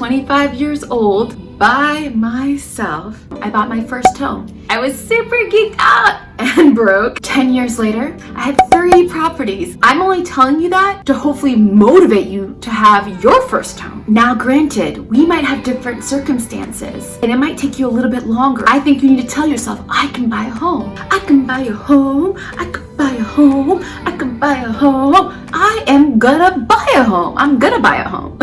25 years old, by myself, I bought my first home. I was super geeked out and broke. 10 years later, I had 3 properties. I'm only telling you that to hopefully motivate you to have your first home. Now, granted, we might have different circumstances and it might take you a little bit longer. I think you need to tell yourself, I can buy a home. I can buy a home. I can buy a home. I can buy a home. I am gonna buy a home. I'm gonna buy a home.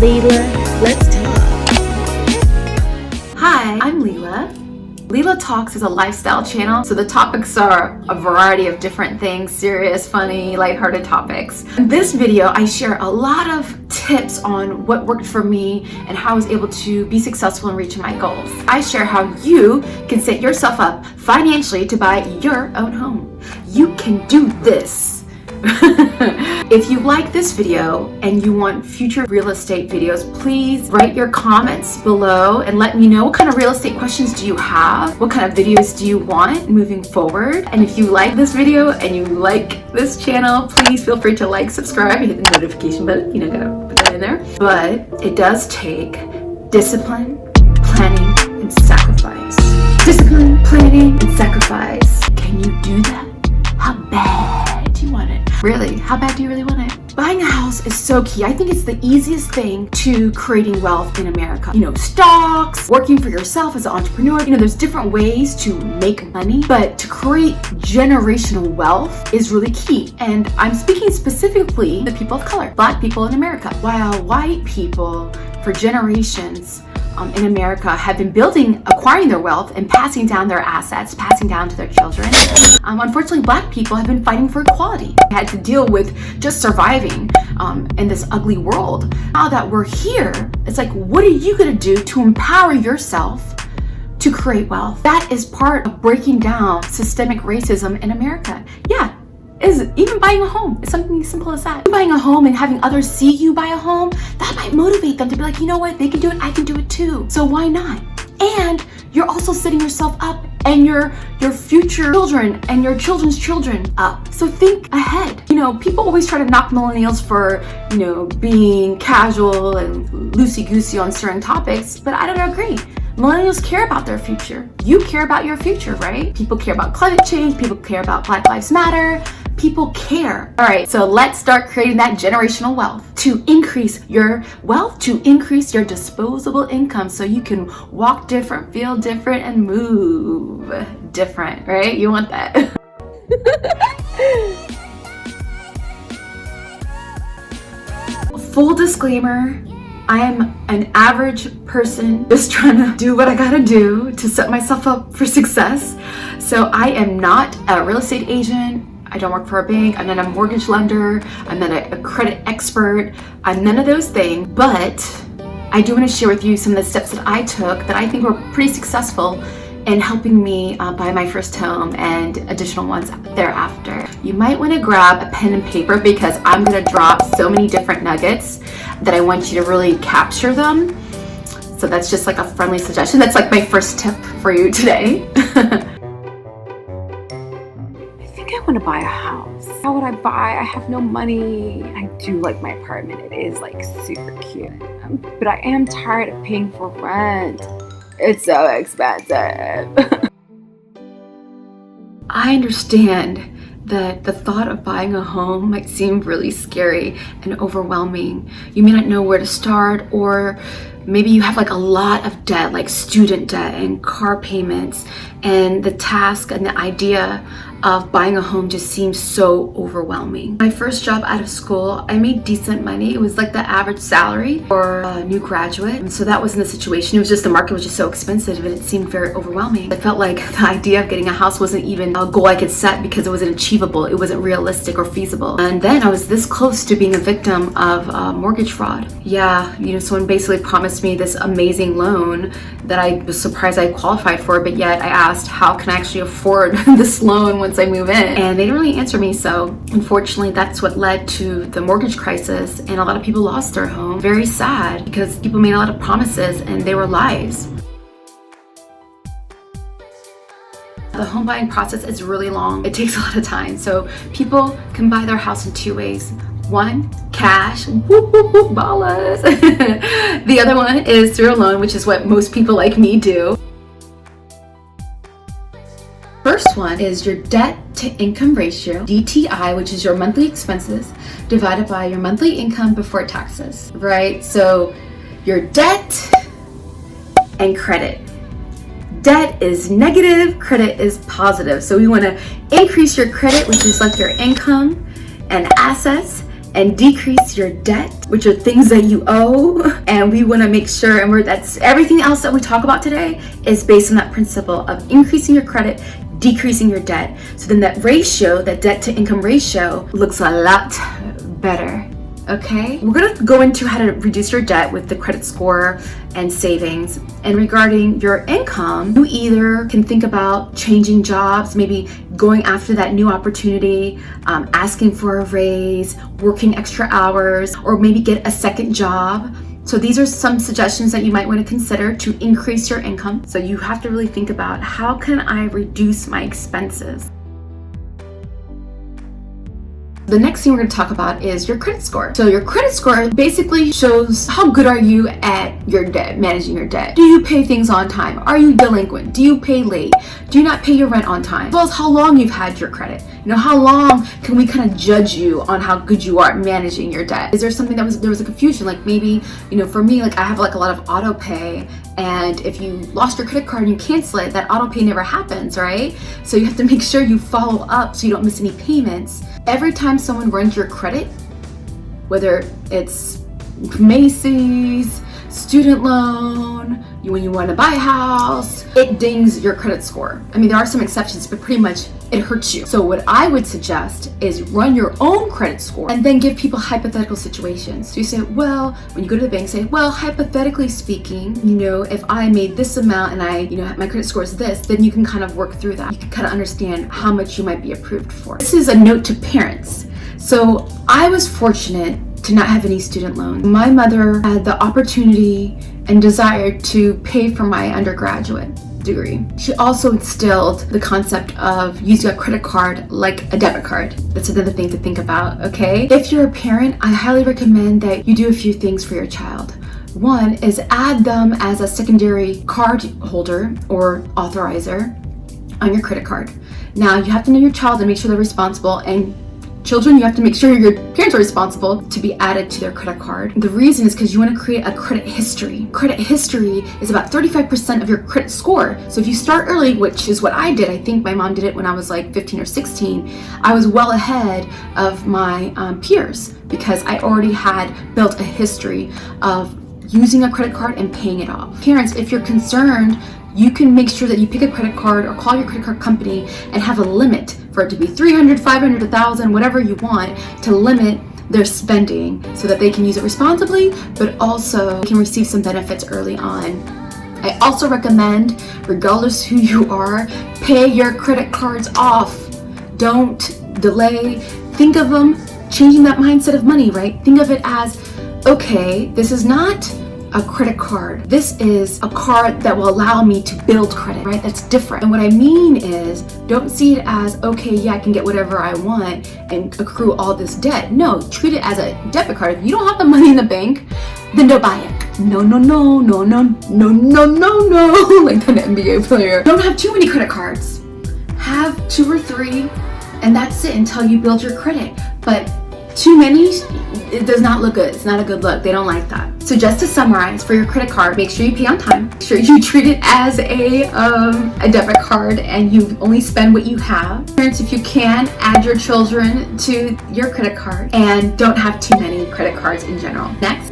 Lila, let's talk. Hi, I'm Lila. Lila Talks is a lifestyle channel, so the topics are a variety of different things, serious, funny, lighthearted topics. In this video, I share a lot of tips on what worked for me and how I was able to be successful in reaching my goals. I share how you can set yourself up financially to buy your own home. You can do this. If you like this video and you want future real estate videos, please write your comments below and let me know what kind of real estate questions do you have, what kind of videos do you want moving forward. And if you like this video and you like this channel, please feel free to like, subscribe, and hit the notification button. You know, gotta put that in there. But it does take discipline, planning, and sacrifice. Discipline, planning, and sacrifice. Can you do that? How bad do you want it? Really, how bad do you really want it? Buying a house is so key. I think it's the easiest thing to creating wealth in America. You know, stocks, working for yourself as an entrepreneur. You know, there's different ways to make money, but to create generational wealth is really key. And I'm speaking specifically the people of color, Black people in America. While white people for generations in America have been acquiring their wealth and passing down their assets, passing down to their children. Unfortunately, Black people have been fighting for equality. They had to deal with just surviving in this ugly world. Now that we're here, it's like, what are you gonna do to empower yourself to create wealth? That is part of breaking down systemic racism in America. Yeah. Is even buying a home. It's something as simple as that. Buying a home and having others see you buy a home, that might motivate them to be like, you know what, they can do it, I can do it too. So why not? And you're also setting yourself up and your future children and your children's children up. So think ahead. You know, people always try to knock millennials for, you know, being casual and loosey-goosey on certain topics, but I don't agree. Millennials care about their future. You care about your future, right? People care about climate change. People care about Black Lives Matter. People care. All right, so let's start creating that generational wealth to increase your wealth, to increase your disposable income so you can walk different, feel different, and move different, right? You want that. Full disclaimer, I am an average person just trying to do what I gotta do to set myself up for success. So I am not a real estate agent. I don't work for a bank. I'm not a mortgage lender. I'm not a credit expert. I'm none of those things. But I do want to share with you some of the steps that I took that I think were pretty successful in helping me buy my first home and additional ones thereafter. You might want to grab a pen and paper because I'm going to drop so many different nuggets that I want you to really capture them. So that's just like a friendly suggestion. That's like my first tip for you today. I want to buy a house. How would I buy? I have no money. I do like my apartment. It is like super cute. But I am tired of paying for rent. It's so expensive. I understand that the thought of buying a home might seem really scary and overwhelming. You may not know where to start, or maybe you have like a lot of debt, like student debt and car payments, and the task and the idea of buying a home just seems so overwhelming. My first job out of school, I made decent money. It was like the average salary for a new graduate. And so that wasn't the situation. It was just the market was just so expensive and it seemed very overwhelming. I felt like the idea of getting a house wasn't even a goal I could set because it wasn't achievable. It wasn't realistic or feasible. And then I was this close to being a victim of mortgage fraud. Yeah, you know, someone basically promised me this amazing loan that I was surprised I qualified for, but yet I asked, how can I actually afford this loan once I move in? And they didn't really answer me. So unfortunately, that's what led to the mortgage crisis, and a lot of people lost their home. Very sad because people made a lot of promises and they were lies. The home buying process is really long. It takes a lot of time. So people can buy their house in two ways. One, cash, whoop, whoop, whoop, ballas. The other one is through a loan, which is what most people like me do. First one is your debt to income ratio, DTI, which is your monthly expenses divided by your monthly income before taxes, right? So your debt and credit. Debt is negative, credit is positive. So we want to increase your credit, which is like your income and assets, and decrease your debt, which are things that you owe. And we want to make sure, and that's everything else that we talk about today is based on that principle of increasing your credit, decreasing your debt. So then that ratio, that debt to income ratio, looks a lot better. Okay, we're going to go into how to reduce your debt with the credit score and savings. And regarding your income, you either can think about changing jobs, maybe going after that new opportunity, asking for a raise, working extra hours, or maybe get a second job. So these are some suggestions that you might want to consider to increase your income. So you have to really think about, how can I reduce my expenses? The next thing we're going to talk about is your credit score. So your credit score basically shows how good are you at your debt, managing your debt. Do you pay things on time? Are you delinquent? Do you pay late? Do you not pay your rent on time? As well as how long you've had your credit. You know, how long can we kind of judge you on how good you are at managing your debt? Is there something there was a confusion? Like maybe, you know, for me, like I have like a lot of auto pay, and if you lost your credit card and you cancel it, that auto pay never happens, right? So you have to make sure you follow up so you don't miss any payments. Every time someone runs your credit, whether it's Macy's, student loan, when you want to buy a house, it dings your credit score. I mean, there are some exceptions, but pretty much it hurts you. So what I would suggest is run your own credit score and then give people hypothetical situations. So you say, well, when you go to the bank, say, well, hypothetically speaking, you know, if I made this amount and I, you know, my credit score is this, then you can kind of work through that. You can kind of understand how much you might be approved for. This is a note to parents. So I was fortunate to not have any student loans. My mother had the opportunity and desire to pay for my undergraduate degree. She also instilled the concept of using a credit card like a debit card. That's another thing to think about, okay? If you're a parent, I highly recommend that you do a few things for your child. One is add them as a secondary card holder or authorizer on your credit card. Now, you have to know your child and make sure they're responsible, and children, you have to make sure your parents are responsible to be added to their credit card. The reason is because you want to create a credit history. Credit history is about 35% of your credit score. So if you start early, which is what I did, I think my mom did it when I was like 15 or 16, I was well ahead of my peers because I already had built a history of using a credit card and paying it off. Parents, if you're concerned, you can make sure that you pick a credit card or call your credit card company and have a limit for it to be $300, $500, $1,000, whatever you want, to limit their spending so that they can use it responsibly, but also can receive some benefits early on. I also recommend, regardless who you are, pay your credit cards off. Don't delay. Think of them changing that mindset of money, right? Think of it as, okay, this is not a credit card. This is a card that will allow me to build credit, right? That's different. And what I mean is, don't see it as, okay, yeah, I can get whatever I want and accrue all this debt. No, treat it as a debit card. If you don't have the money in the bank, then don't buy it. No, no, no, no, no, no, no, no, no, like an NBA player. Don't have too many credit cards. Have 2 or 3, and that's it until you build your credit. But too many, it does not look good. It's not a good look. They don't like that. So just to summarize, for your credit card, make sure you pay on time. Make sure you treat it as a debit card and you only spend what you have. Parents, if you can, add your children to your credit card and don't have too many credit cards in general. Next.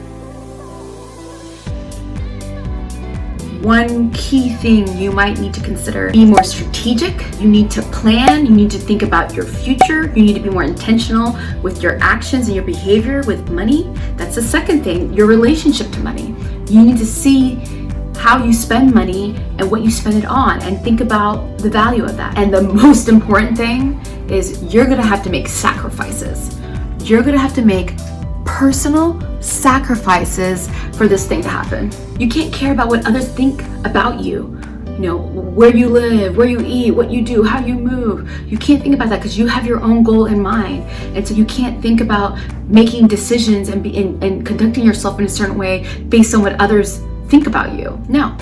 One key thing you might need to consider: be more strategic. You need to plan. You need to think about your future. You need to be more intentional with your actions and your behavior with money. That's the second thing, your relationship to money. You need to see how you spend money and what you spend it on and think about the value of that. And the most important thing is you're gonna have to make sacrifices. You're gonna have to make personal sacrifices for this thing to happen. You can't care about what others think about you. You where you live, where you eat, what you do, how you move. You can't think about that because you have your own goal in mind. And so you can't think about making decisions and conducting yourself in a certain way based on what others think about you. No.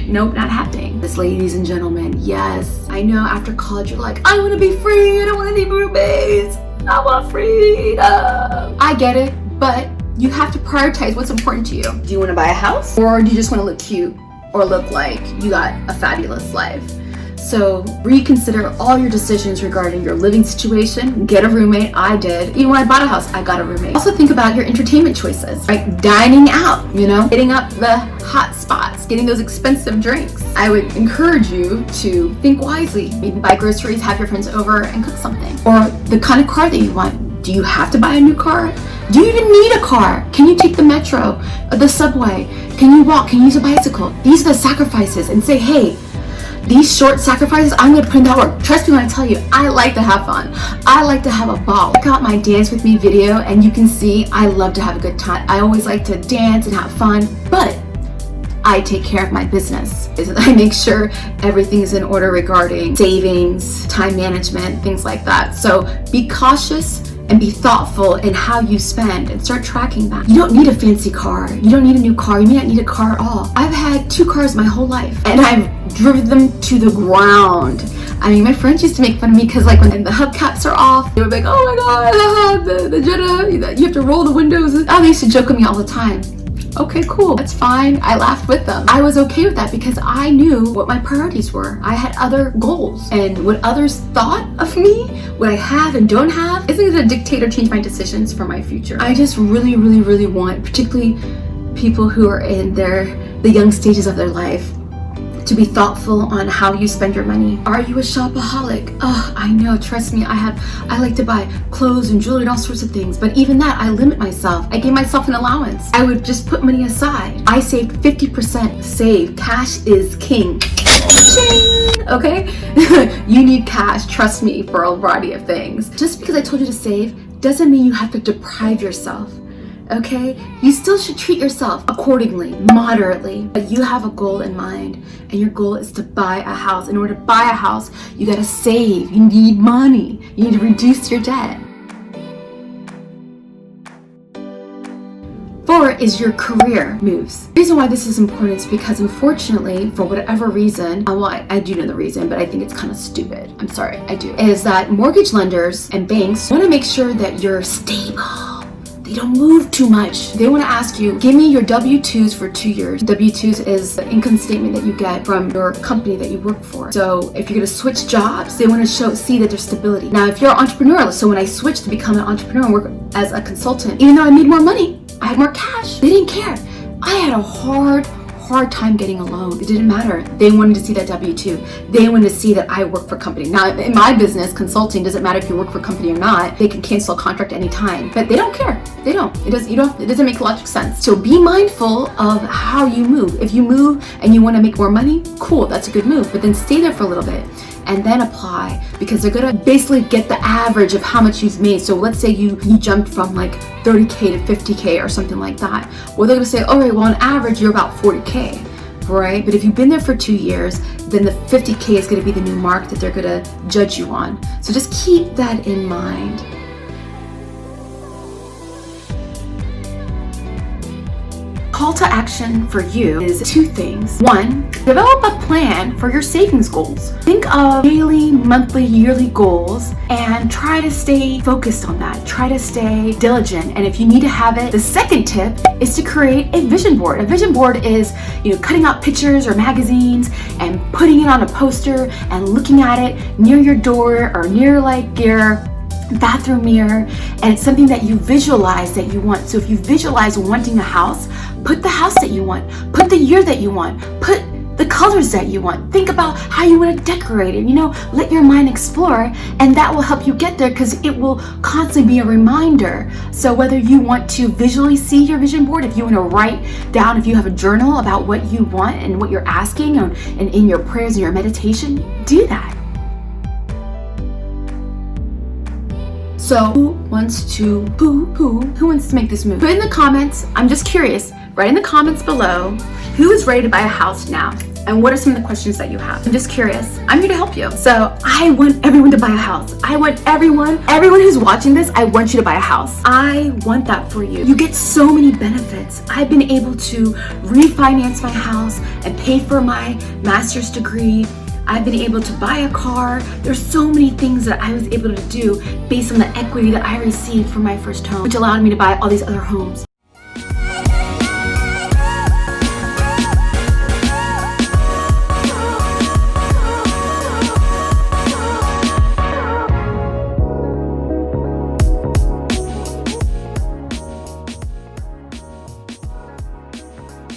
Nope, not happening. This, ladies and gentlemen, yes, I know after college you're like, I want to be free, I don't want to need roommates, I want freedom. I get it, but you have to prioritize what's important to you. Do you want to buy a house, or do you just want to look cute or look like you got a fabulous life? So reconsider all your decisions regarding your living situation. Get a roommate. I did. Even when I bought a house, I got a roommate. Also think about your entertainment choices, right? Dining out, hitting up the hot spots, getting those expensive drinks. I would encourage you to think wisely. Maybe buy groceries, have your friends over and cook something. Or the kind of car that you want. Do you have to buy a new car? Do you even need a car? Can you take the metro, the subway? Can you walk? Can you use a bicycle? These are the sacrifices, and say, hey, these short sacrifices, I'm going to put in that work. Trust me when I tell you, I like to have fun. I like to have a ball. Check out my Dance With Me video and you can see I love to have a good time. I always like to dance and have fun, but I take care of my business. I make sure everything is in order regarding savings, time management, things like that. So be cautious and be thoughtful in how you spend and start tracking that. You don't need a fancy car. You don't need a new car. You may not need a car at all. I've had 2 cars my whole life and I've driven them to the ground. I mean, my friends used to make fun of me because like when the hubcaps are off, they would be like, oh my God, the Jetta, you have to roll the windows. Oh, they used to joke with me all the time. Okay, cool, that's fine. I laughed with them. I was okay with that because I knew what my priorities were. I had other goals, and what others thought of me, what I have and don't have, isn't gonna dictate or change my decisions for my future. I just really, really, really want, particularly people who are in the young stages of their life, to be thoughtful on how you spend your money. Are you a shopaholic? Oh, I know, trust me, I like to buy clothes and jewelry and all sorts of things, but even that, I limit myself. I gave myself an allowance. I would just put money aside. I saved 50%. Save. Cash is king. Ching! Okay? You need cash, trust me, for a variety of things. Just because I told you to save doesn't mean you have to deprive yourself. Okay? You still should treat yourself accordingly, moderately, but you have a goal in mind, and your goal is to buy a house. In order to buy a house, you gotta save, you need money, you need to reduce your debt. 4 is your career moves. The reason why this is important is because unfortunately, for whatever reason, well, I do know the reason, but I think it's kind of stupid. I'm sorry, I do. Is that mortgage lenders and banks want to make sure that you're stable. They don't move too much. They want to ask you, give me your W-2s for 2 years. W-2s is the income statement that you get from your company that you work for. So if you're going to switch jobs, they want to see that there's stability. Now, if you're an entrepreneur, so when I switched to become an entrepreneur and work as a consultant, even though I made more money, I had more cash, they didn't care. I had a hard time getting a loan. It didn't matter. They wanted to see that W-2. They wanted to see that I work for a company. Now, in my business, consulting, doesn't matter if you work for a company or not. They can cancel a contract anytime, but they don't care. They don't. It doesn't make logical sense. So be mindful of how you move. If you move and you want to make more money, cool, that's a good move. But then stay there for a little bit and then apply, because they're gonna basically get the average of how much you've made. So let's say you jumped from like 30K to 50K or something like that. Well, they're gonna say, all right, well, on average, you're about 40K, right? But if you've been there for 2 years, then the 50K is gonna be the new mark that they're gonna judge you on. So just keep that in mind. Call to action for you is 2 things. 1, develop a plan for your savings goals. Think of daily, monthly, yearly goals and try to stay focused on that. Try to stay diligent. And if you need to have it, the second tip is to create a vision board. A vision board is, cutting out pictures or magazines and putting it on a poster and looking at it near your door or near like your bathroom mirror, and it's something that you visualize that you want. So if you visualize wanting a house, put the house that you want, put the year that you want, put the colors that you want. Think about how you want to decorate it, let your mind explore, and that will help you get there because it will constantly be a reminder. So whether you want to visually see your vision board, if you want to write down, if you have a journal about what you want and what you're asking, and in your prayers and your meditation, do that. So who wants to make this move? Put in the comments, I'm just curious, write in the comments below, who is ready to buy a house now? And what are some of the questions that you have? I'm just curious. I'm here to help you. So I want everyone to buy a house. I want everyone who's watching this, I want you to buy a house. I want that for you. You get so many benefits. I've been able to refinance my house and pay for my master's degree. I've been able to buy a car. There's so many things that I was able to do based on the equity that I received from my first home, which allowed me to buy all these other homes.